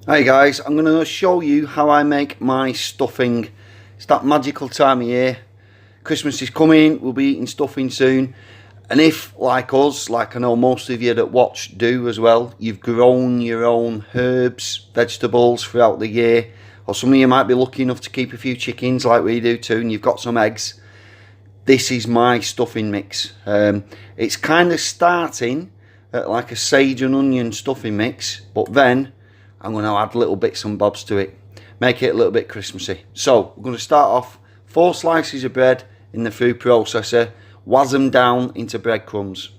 Hey guys, I'm going to show you how I make my stuffing. It's that magical time of year. Christmas is coming, we'll be eating stuffing soon. And if, like us, like I know most of you that watch do as well, you've grown your own herbs, vegetables throughout the year, or some of you might be lucky enough to keep a few chickens like we do too, and you've got some eggs, this is my stuffing mix. It's kind of starting at like a sage and onion stuffing mix, but then I'm going to add little bits and bobs to it, make it a little bit Christmassy. So we're going to start off 4 slices of bread in the food processor, waz them down into breadcrumbs.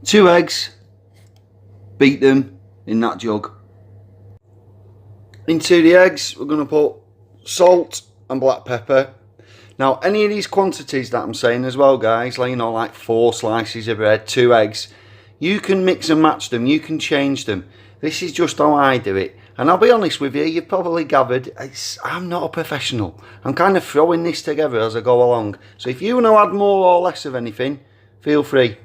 2 eggs, beat them in that jug. Into the eggs we're going to put salt and black pepper. Now, any of these quantities that I'm saying as well, guys, like, you know, like 4 slices of bread, 2 eggs, you can mix and match them, you can change them. This is just how I do it. And I'll be honest with you, you've probably gathered, I'm not a professional. I'm kind of throwing this together as I go along. So if you want to add more or less of anything, feel free.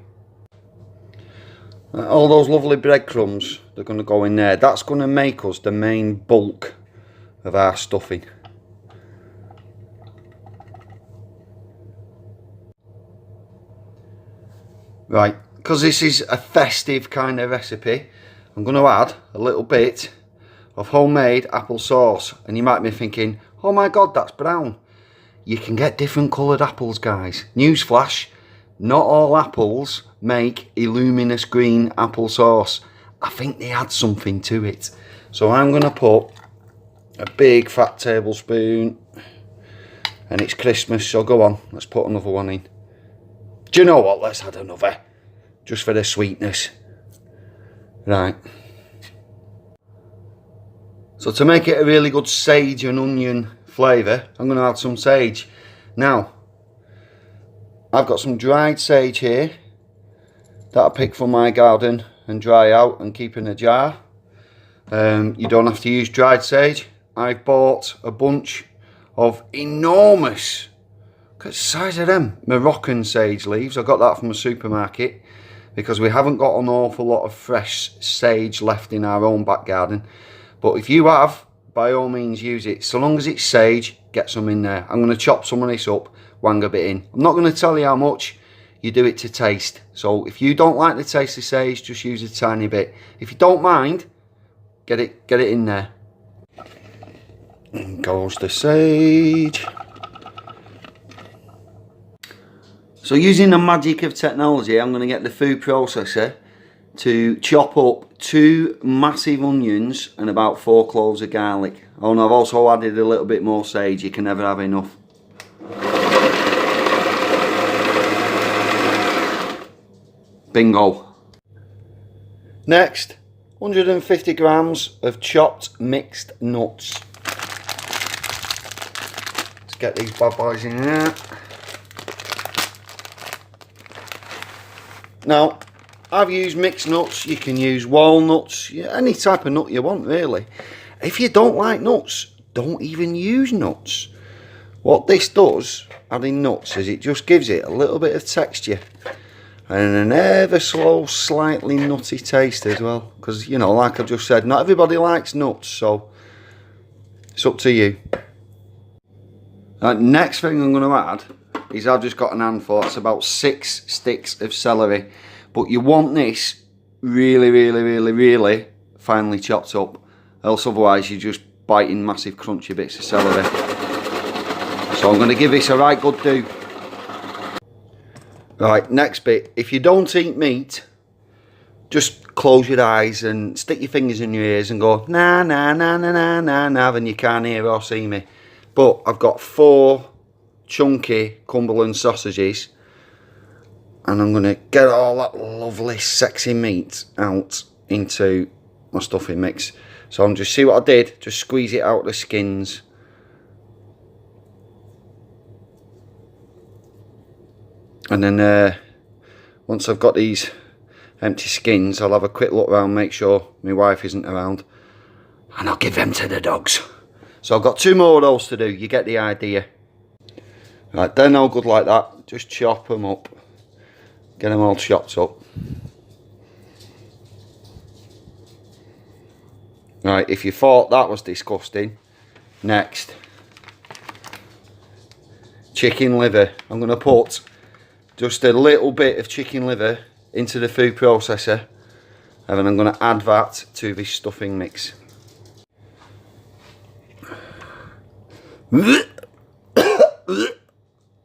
All those lovely breadcrumbs, they're going to go in there. That's going to make us the main bulk of our stuffing. Right, because this is a festive kind of recipe, I'm going to add a little bit of homemade apple sauce. And you might be thinking, oh my god, that's brown. You can get different coloured apples, guys. Newsflash, not all apples make a luminous green apple sauce. I think they add something to it. So I'm going to put a big fat tablespoon, and it's Christmas, so go on, let's put another one in. Do you know what, let's add another, just for the sweetness. Right. So to make it a really good sage and onion flavour, I'm going to add some sage. Now, I've got some dried sage here that I pick from my garden and dry out and keep in a jar. You don't have to use dried sage. I've bought a bunch of enormous, look at the size of them, Moroccan sage leaves. I got that from a supermarket because we haven't got an awful lot of fresh sage left in our own back garden. But if you have, by all means use it. So long as it's sage, get some in there. I'm going to chop some of this up, wang a bit in. I'm not going to tell you how much, you do it to taste. So if you don't like the taste of sage, just use a tiny bit. If you don't mind, get it in there. In goes the sage. So using the magic of technology, I'm going to get the food processor to chop up 2 massive onions and about 4 cloves of garlic. Oh, and I've also added a little bit more sage. You can never have enough. Bingo. Next, 150 grams of chopped mixed nuts. Let's get these bad boys in there. Now, I've used mixed nuts. You can use walnuts, any type of nut you want, really. If you don't like nuts, don't even use nuts. What this does, adding nuts, is it just gives it a little bit of texture and an ever so slightly nutty taste as well. Because, you know, like I just said, not everybody likes nuts, so it's up to you. Next thing I'm going to add is I've just got an handful. That's about 6 sticks of celery. But you want this really, really, really, really finely chopped up. Else otherwise you're just biting massive crunchy bits of celery. So I'm going to give this a right good do. Right, next bit. If you don't eat meat, just close your eyes and stick your fingers in your ears and go, nah, nah, nah, nah, nah, nah, nah, then you can't hear or see me. But I've got 4 chunky Cumberland sausages, and I'm going to get all that lovely sexy meat out into my stuffing mix. So I'm just, see what I did, just squeeze it out of the skins. And then once I've got these empty skins, I'll have a quick look around, make sure my wife isn't around, and I'll give them to the dogs. So I've got 2 more of those to do, you get the idea. Right, they're no good like that, just chop them up. Get them all chopped up. Right, if you thought that was disgusting, next, chicken liver. I'm going to put just a little bit of chicken liver into the food processor, and then I'm going to add that to this stuffing mix.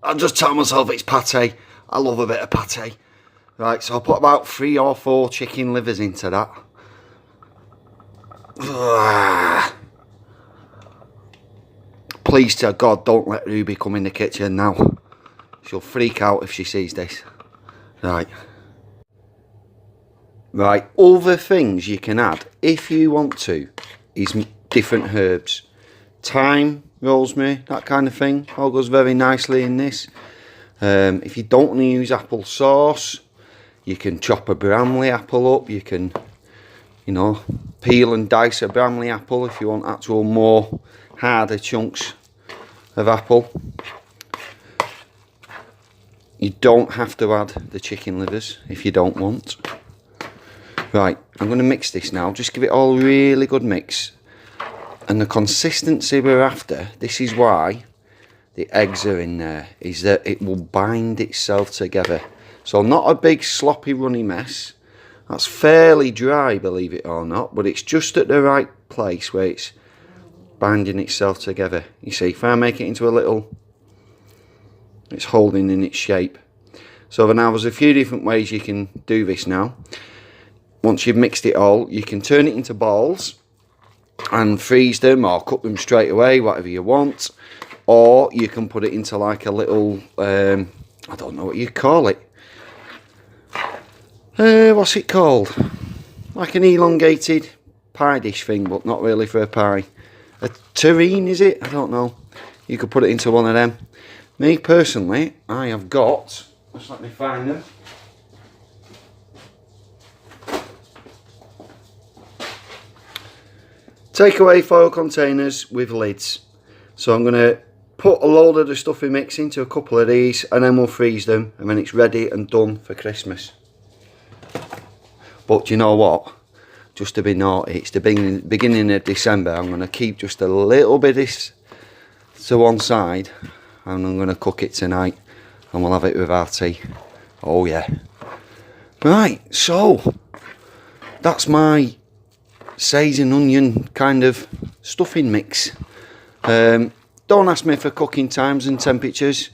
I'll just tell myself it's pate. I love a bit of pate. Right, so I'll put about 3 or 4 chicken livers into that. Please to God, don't let Ruby come in the kitchen now. She'll freak out if she sees this. Right. Right, other things you can add, if you want to, is different herbs. Thyme, rosemary, that kind of thing, all goes very nicely in this. If you don't want to use apple sauce, you can chop a Bramley apple up. You can, you know, peel and dice a Bramley apple if you want actual more harder chunks of apple. You don't have to add the chicken livers if you don't want. Right, I'm going to mix this now. Just give it all a really good mix. And the consistency we're after, this is why the eggs are in there, is that it will bind itself together. So not a big sloppy runny mess. That's fairly dry, believe it or not, but it's just at the right place where it's binding itself together. You see, if I make it into a little, it's holding in its shape. So now there's a few different ways you can do this now. Once you've mixed it all, you can turn it into balls and freeze them or cook them straight away, whatever you want. Or you can put it into like a little, I don't know what you call it. What's it called? Like an elongated pie dish thing, but not really for a pie. A terrine, is it? I don't know. You could put it into one of them. Me personally, I have got, just let me find them. Takeaway foil containers with lids. So I'm going to put a load of the stuffing mix into a couple of these, and then we'll freeze them, and then it's ready and done for Christmas. But you know what? Just to be naughty, it's the beginning of December. I'm going to keep just a little bit of this to one side, and I'm going to cook it tonight, and we'll have it with our tea. Oh yeah. Right, so that's my sage and onion kind of stuffing mix. Don't ask me for cooking times and temperatures,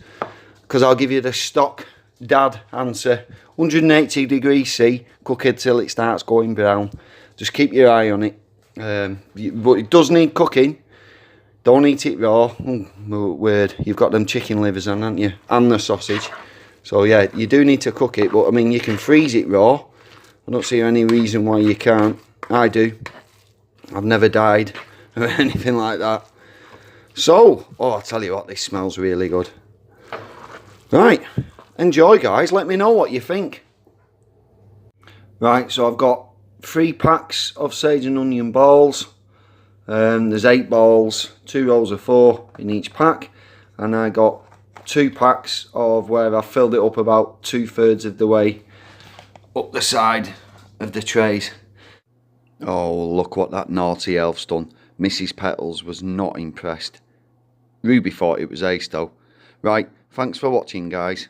because I'll give you the stock dad answer. 180 degrees C, cook it till it starts going brown. Just keep your eye on it. But it does need cooking. Don't eat it raw. Weird. You've got them chicken livers on, haven't you? And the sausage. So yeah, you do need to cook it, but I mean, you can freeze it raw. I don't see any reason why you can't. I do. I've never died or anything like that. So, oh, I'll tell you what, this smells really good. Right, enjoy guys, let me know what you think. Right, so I've got 3 packs of sage and onion balls. There's 8 balls, 2 rolls of 4 in each pack. And I got 2 packs of where I've filled it up about 2/3 of the way up the side of the trays. Oh, look what that naughty elf's done. Mrs. Petals was not impressed. Ruby thought it was ace though. Right, thanks for watching guys.